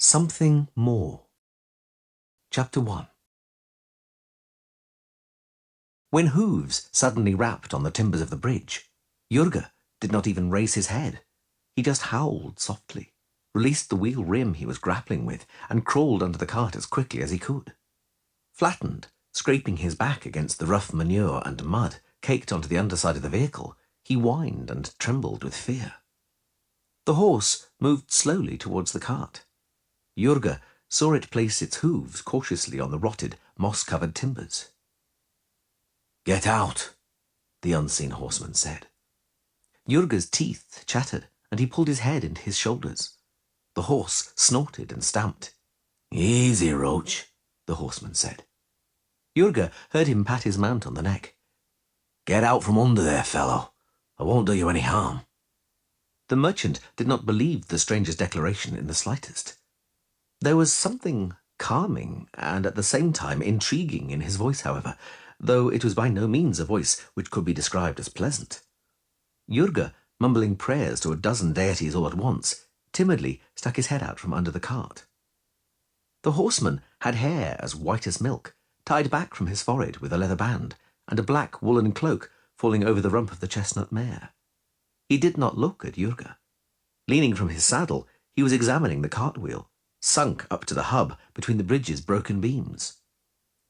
Something More. Chapter 1. When hooves suddenly rapped on the timbers of the bridge, Jurga did not even raise his head. He just howled softly, released the wheel rim he was grappling with, and crawled under the cart as quickly as he could. Flattened, scraping his back against the rough manure and mud caked onto the underside of the vehicle, he whined and trembled with fear. The horse moved slowly towards the cart. Jurga saw it place its hooves cautiously on the rotted, moss-covered timbers. "Get out," the unseen horseman said. Jurga's teeth chattered, and he pulled his head into his shoulders. The horse snorted and stamped. "Easy, Roach," the horseman said. Jurga heard him pat his mount on the neck. "Get out from under there, fellow. I won't do you any harm." The merchant did not believe the stranger's declaration in the slightest. There was something calming and at the same time intriguing in his voice, however, though it was by no means a voice which could be described as pleasant. Jurga, mumbling prayers to a dozen deities all at once, timidly stuck his head out from under the cart. The horseman had hair as white as milk, tied back from his forehead with a leather band, and a black woolen cloak falling over the rump of the chestnut mare. He did not look at Jurga. Leaning from his saddle, he was examining the cartwheel, sunk up to the hub between the bridge's broken beams.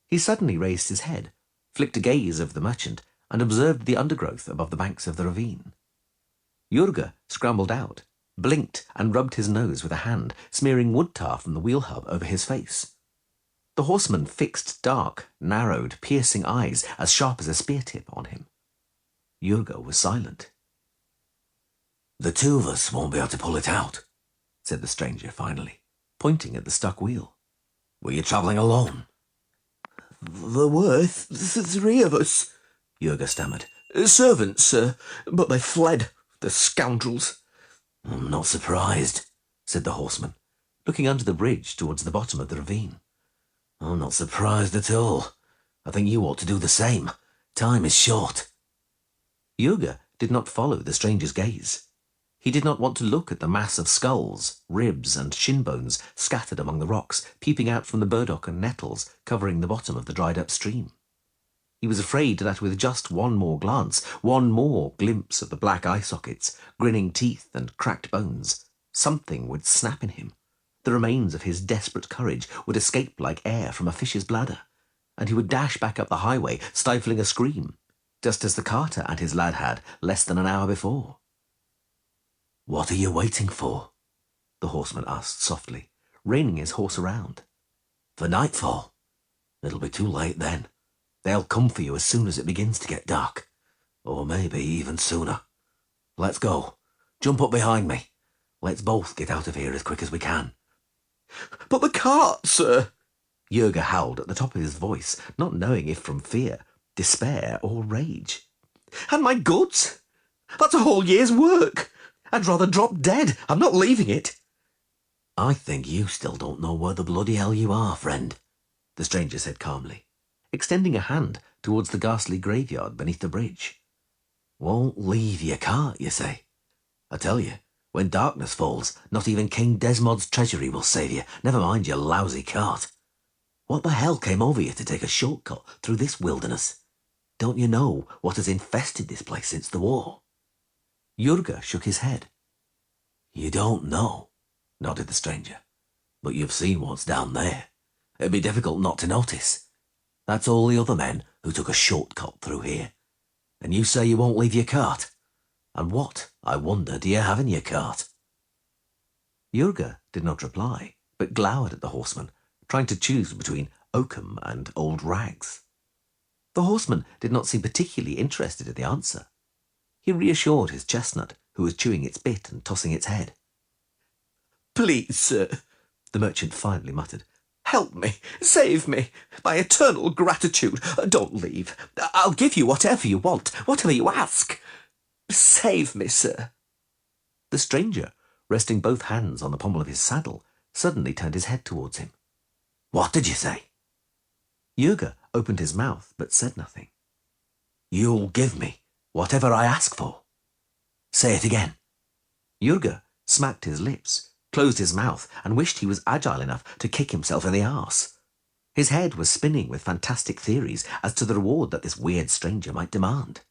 He suddenly raised his head, flicked a gaze over the merchant, and observed the undergrowth above the banks of the ravine. Jurga scrambled out, blinked, and rubbed his nose with a hand, smearing wood tar from the wheel hub over his face. The horseman fixed dark, narrowed, piercing eyes as sharp as a spear tip on him. Jurga was silent. "The two of us won't be able to pull it out," said the stranger finally, pointing at the stuck wheel. "Were you travelling alone?" "There were three of us," Jurga stammered. "Servants, sir, but they fled, the scoundrels." "I'm not surprised," said the horseman, looking under the bridge towards the bottom of the ravine. "I'm not surprised at all. I think you ought to do the same. Time is short." Jurga did not follow the stranger's gaze. He did not want to look at the mass of skulls, ribs, and shin bones scattered among the rocks, peeping out from the burdock and nettles covering the bottom of the dried-up stream. He was afraid that with just one more glance, one more glimpse of the black eye sockets, grinning teeth, and cracked bones, something would snap in him. The remains of his desperate courage would escape like air from a fish's bladder, and he would dash back up the highway, stifling a scream, just as the carter and his lad had less than an hour before. "What are you waiting for?" the horseman asked softly, reining his horse around. "For nightfall? It'll be too late then. They'll come for you as soon as it begins to get dark, or maybe even sooner. Let's go. Jump up behind me. Let's both get out of here as quick as we can." "But the cart, sir!" Jurga howled at the top of his voice, not knowing if from fear, despair, or rage. "And my goods? That's a whole year's work. I'd rather drop dead. I'm not leaving it." "I think you still don't know where the bloody hell you are, friend," the stranger said calmly, extending a hand towards the ghastly graveyard beneath the bridge. "Won't leave your cart, you say? I tell you, when darkness falls, not even King Desmod's treasury will save you, never mind your lousy cart. What the hell came over you to take a shortcut through this wilderness? Don't you know what has infested this place since the war?" Jurga shook his head. "You don't know," nodded the stranger, "but you've seen what's down there. It'd be difficult not to notice. That's all the other men who took a shortcut through here. And you say you won't leave your cart? And what, I wonder, do you have in your cart?" Jurga did not reply, but glowered at the horseman, trying to choose between oakum and old rags. The horseman did not seem particularly interested in the answer. He reassured his chestnut, who was chewing its bit and tossing its head. "Please, sir," the merchant finally muttered. "Help me, save me, by eternal gratitude. Don't leave. I'll give you whatever you want, whatever you ask. Save me, sir." The stranger, resting both hands on the pommel of his saddle, suddenly turned his head towards him. "What did you say?" Jurga opened his mouth, but said nothing. "You'll give me whatever I ask for. Say it again." Jurga smacked his lips, closed his mouth, and wished he was agile enough to kick himself in the arse. His head was spinning with fantastic theories as to the reward that this weird stranger might demand.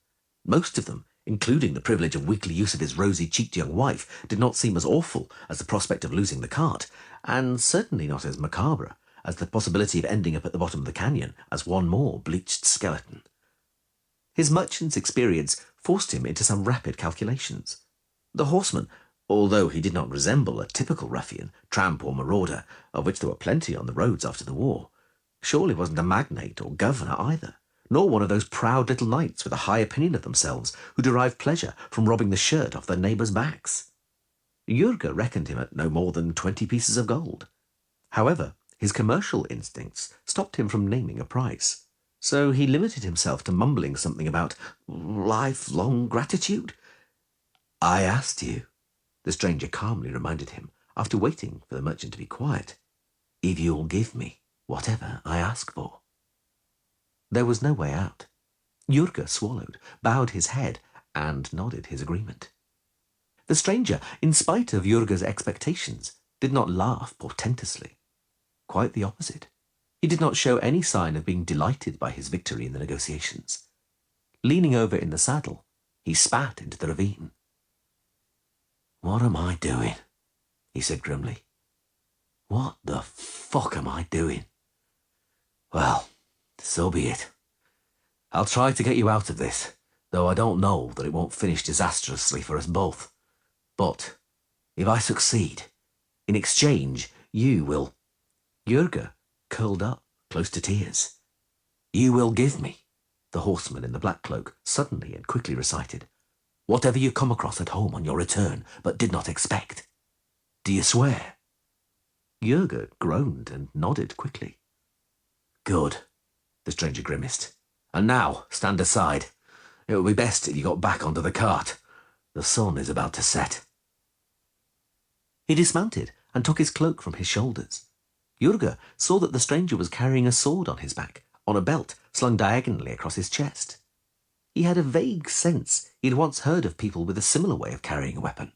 Most of them, including the privilege of weekly use of his rosy-cheeked young wife, did not seem as awful as the prospect of losing the cart, and certainly not as macabre as the possibility of ending up at the bottom of the canyon as one more bleached skeleton. His merchant's experience forced him into some rapid calculations. The horseman, although he did not resemble a typical ruffian, tramp or marauder, of which there were plenty on the roads after the war, surely wasn't a magnate or governor either, nor one of those proud little knights with a high opinion of themselves who derive pleasure from robbing the shirt off their neighbours' backs. Jurga reckoned him at no more than 20 pieces of gold. However, his commercial instincts stopped him from naming a price, so he limited himself to mumbling something about lifelong gratitude. "I asked you," the stranger calmly reminded him, after waiting for the merchant to be quiet, "if you'll give me whatever I ask for." There was no way out. Jurga swallowed, bowed his head, and nodded his agreement. The stranger, in spite of Jurga's expectations, did not laugh portentously. Quite the opposite. He did not show any sign of being delighted by his victory in the negotiations. Leaning over in the saddle, he spat into the ravine. "What am I doing?" he said grimly. "What the fuck am I doing? Well, so be it. I'll try to get you out of this, though I don't know that it won't finish disastrously for us both. But if I succeed, in exchange, you will..." Jurga curled up close to tears. "You will give me," the horseman in the black cloak suddenly and quickly recited, "whatever you come across at home on your return, but did not expect. Do you swear?" Jurga groaned and nodded quickly. "Good," the stranger grimaced. "And now, stand aside. It would be best if you got back onto the cart. The sun is about to set." He dismounted and took his cloak from his shoulders. Jurga saw that the stranger was carrying a sword on his back, on a belt slung diagonally across his chest. He had a vague sense he had once heard of people with a similar way of carrying a weapon.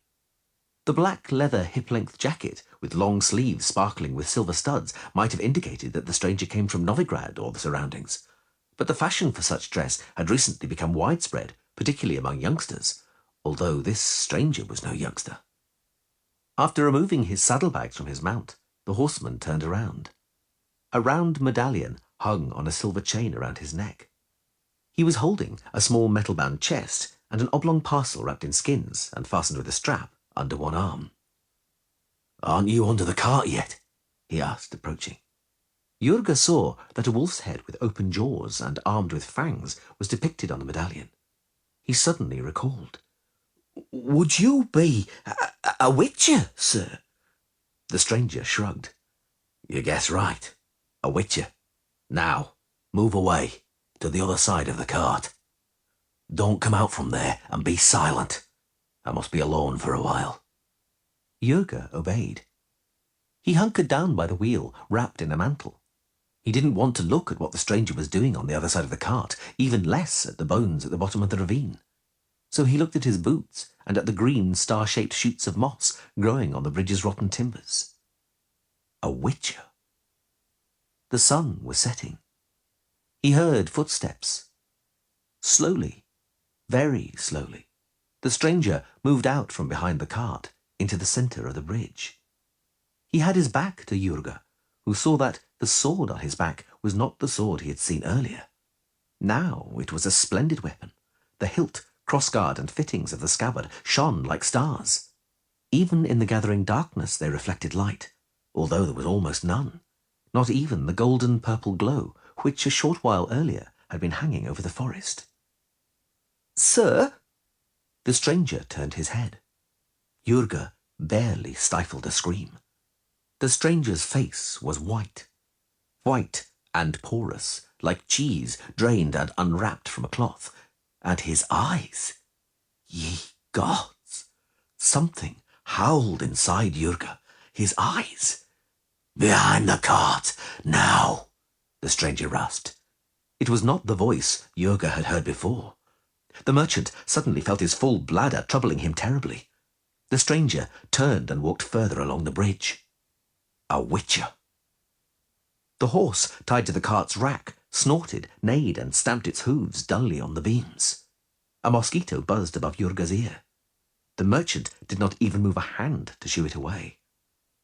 The black leather hip-length jacket, with long sleeves sparkling with silver studs, might have indicated that the stranger came from Novigrad or the surroundings, but the fashion for such dress had recently become widespread, particularly among youngsters, although this stranger was no youngster. After removing his saddlebags from his mount, the horseman turned around. A round medallion hung on a silver chain around his neck. He was holding a small metal-bound chest and an oblong parcel wrapped in skins and fastened with a strap under one arm. "Aren't you under the cart yet?" he asked, approaching. Jurga saw that a wolf's head with open jaws and armed with fangs was depicted on the medallion. He suddenly recalled. "Would you be a witcher, sir?" The stranger shrugged. "You guess right. A witcher. Now, move away to the other side of the cart. Don't come out from there and be silent. I must be alone for a while." Jurga obeyed. He hunkered down by the wheel, wrapped in a mantle. He didn't want to look at what the stranger was doing on the other side of the cart, even less at the bones at the bottom of the ravine. So he looked at his boots and at the green star-shaped shoots of moss growing on the bridge's rotten timbers. A witcher. The sun was setting. He heard footsteps. Slowly, very slowly, the stranger moved out from behind the cart into the centre of the bridge. He had his back to Jurga, who saw that the sword on his back was not the sword he had seen earlier. Now it was a splendid weapon. The hilt, crossguard and fittings of the scabbard shone like stars. Even in the gathering darkness they reflected light, although there was almost none, not even the golden-purple glow which a short while earlier had been hanging over the forest. "Sir?" The stranger turned his head. Jurga barely stifled a scream. The stranger's face was white and porous, like cheese drained and unwrapped from a cloth. And his eyes, ye gods! Something howled inside Jurga. His eyes. "Behind the cart, now!" the stranger rasped. It was not the voice Jurga had heard before. The merchant suddenly felt his full bladder troubling him terribly. The stranger turned and walked further along the bridge. A witcher. The horse, tied to the cart's rack, snorted, neighed, and stamped its hooves dully on the beams. A mosquito buzzed above Jurga's ear. The merchant did not even move a hand to shoo it away.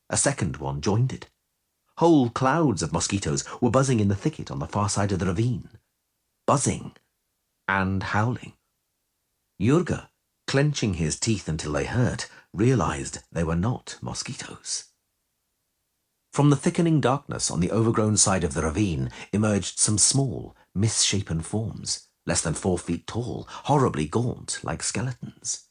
A second one joined it. Whole clouds of mosquitoes were buzzing in the thicket on the far side of the ravine. Buzzing and howling. Jurga, clenching his teeth until they hurt, realized they were not mosquitoes. From the thickening darkness on the overgrown side of the ravine emerged some small, misshapen forms, less than 4 feet tall, horribly gaunt like skeletons.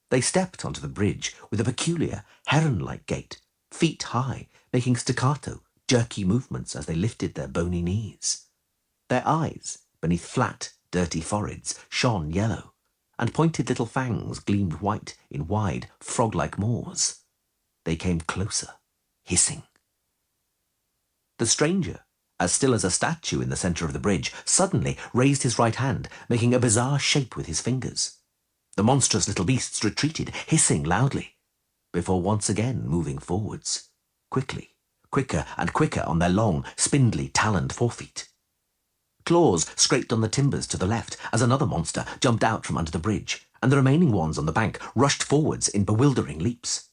They stepped onto the bridge with a peculiar, heron-like gait, feet high, making staccato, jerky movements as they lifted their bony knees. Their eyes, beneath flat, dirty foreheads, shone yellow, and pointed little fangs gleamed white in wide, frog-like maws. They came closer, hissing. The stranger, as still as a statue in the centre of the bridge, suddenly raised his right hand, making a bizarre shape with his fingers. The monstrous little beasts retreated, hissing loudly, before once again moving forwards, quickly, quicker and quicker on their long, spindly, taloned forefeet. Claws scraped on the timbers to the left as another monster jumped out from under the bridge, and the remaining ones on the bank rushed forwards in bewildering leaps.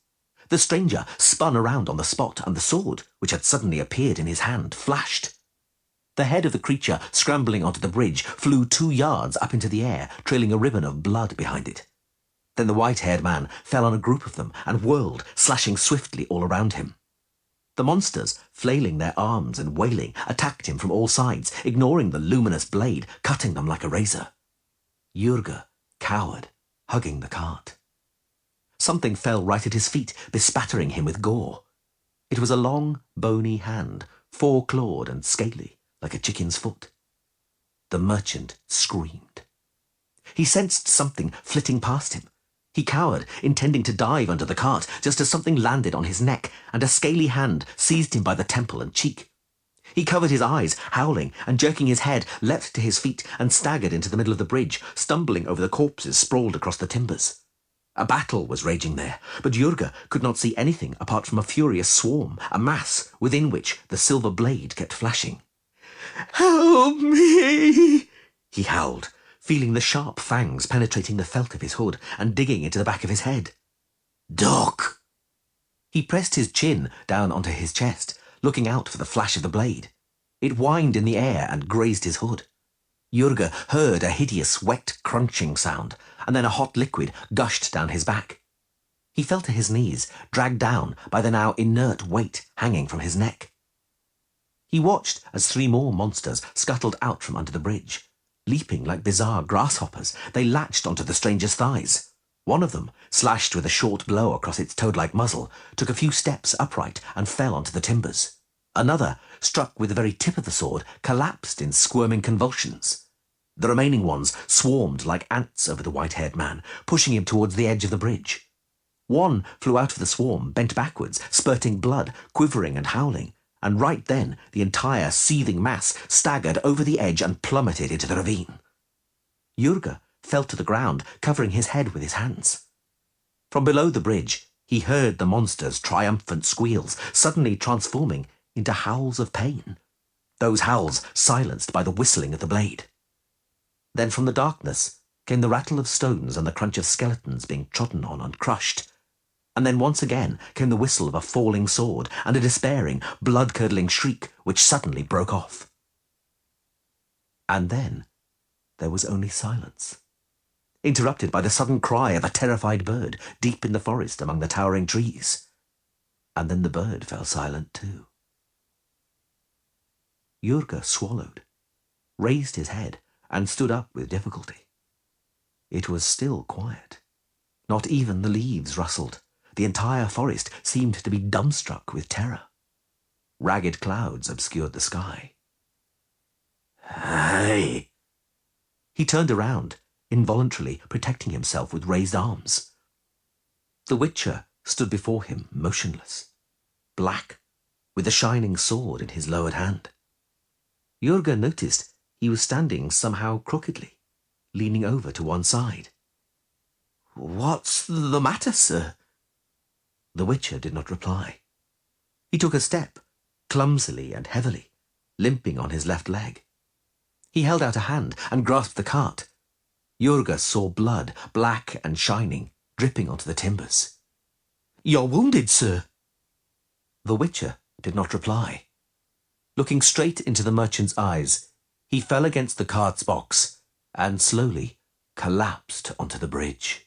The stranger spun around on the spot, and the sword, which had suddenly appeared in his hand, flashed. The head of the creature, scrambling onto the bridge, flew 2 yards up into the air, trailing a ribbon of blood behind it. Then the white-haired man fell on a group of them and whirled, slashing swiftly all around him. The monsters, flailing their arms and wailing, attacked him from all sides, ignoring the luminous blade, cutting them like a razor. Jurga cowered, hugging the cart. Something fell right at his feet, bespattering him with gore. It was a long, bony hand, 4-clawed and scaly, like a chicken's foot. The merchant screamed. He sensed something flitting past him. He cowered, intending to dive under the cart, just as something landed on his neck, and a scaly hand seized him by the temple and cheek. He covered his eyes, howling, and jerking his head, leapt to his feet and staggered into the middle of the bridge, stumbling over the corpses sprawled across the timbers. A battle was raging there, but Jurga could not see anything apart from a furious swarm, a mass within which the silver blade kept flashing. "Help me!" he howled, feeling the sharp fangs penetrating the felt of his hood and digging into the back of his head. "Doc!" He pressed his chin down onto his chest, looking out for the flash of the blade. It whined in the air and grazed his hood. Jurga heard a hideous, wet, crunching sound, and then a hot liquid gushed down his back. He fell to his knees, dragged down by the now inert weight hanging from his neck. He watched as 3 more monsters scuttled out from under the bridge. Leaping like bizarre grasshoppers, they latched onto the stranger's thighs. One of them, slashed with a short blow across its toad-like muzzle, took a few steps upright and fell onto the timbers. Another, struck with the very tip of the sword, collapsed in squirming convulsions. The remaining ones swarmed like ants over the white-haired man, pushing him towards the edge of the bridge. One flew out of the swarm, bent backwards, spurting blood, quivering and howling, and right then the entire seething mass staggered over the edge and plummeted into the ravine. Jurga fell to the ground, covering his head with his hands. From below the bridge, he heard the monster's triumphant squeals, suddenly transforming into howls of pain, those howls silenced by the whistling of the blade. Then from the darkness came the rattle of stones and the crunch of skeletons being trodden on and crushed. And then once again came the whistle of a falling sword and a despairing, blood-curdling shriek which suddenly broke off. And then there was only silence, interrupted by the sudden cry of a terrified bird deep in the forest among the towering trees. And then the bird fell silent too. Jurga swallowed, raised his head, and stood up with difficulty. It was still quiet. Not even the leaves rustled. The entire forest seemed to be dumbstruck with terror. Ragged clouds obscured the sky. "Hey!" He turned around, involuntarily protecting himself with raised arms. The Witcher stood before him, motionless, black, with the shining sword in his lowered hand. Jurga noticed he was standing somehow crookedly, leaning over to one side. "What's the matter, sir?" The Witcher did not reply. He took a step, clumsily and heavily, limping on his left leg. He held out a hand and grasped the cart. Jurga saw blood, black and shining, dripping onto the timbers. "You're wounded, sir." The Witcher did not reply. Looking straight into the merchant's eyes, he fell against the cart's box and slowly collapsed onto the bridge.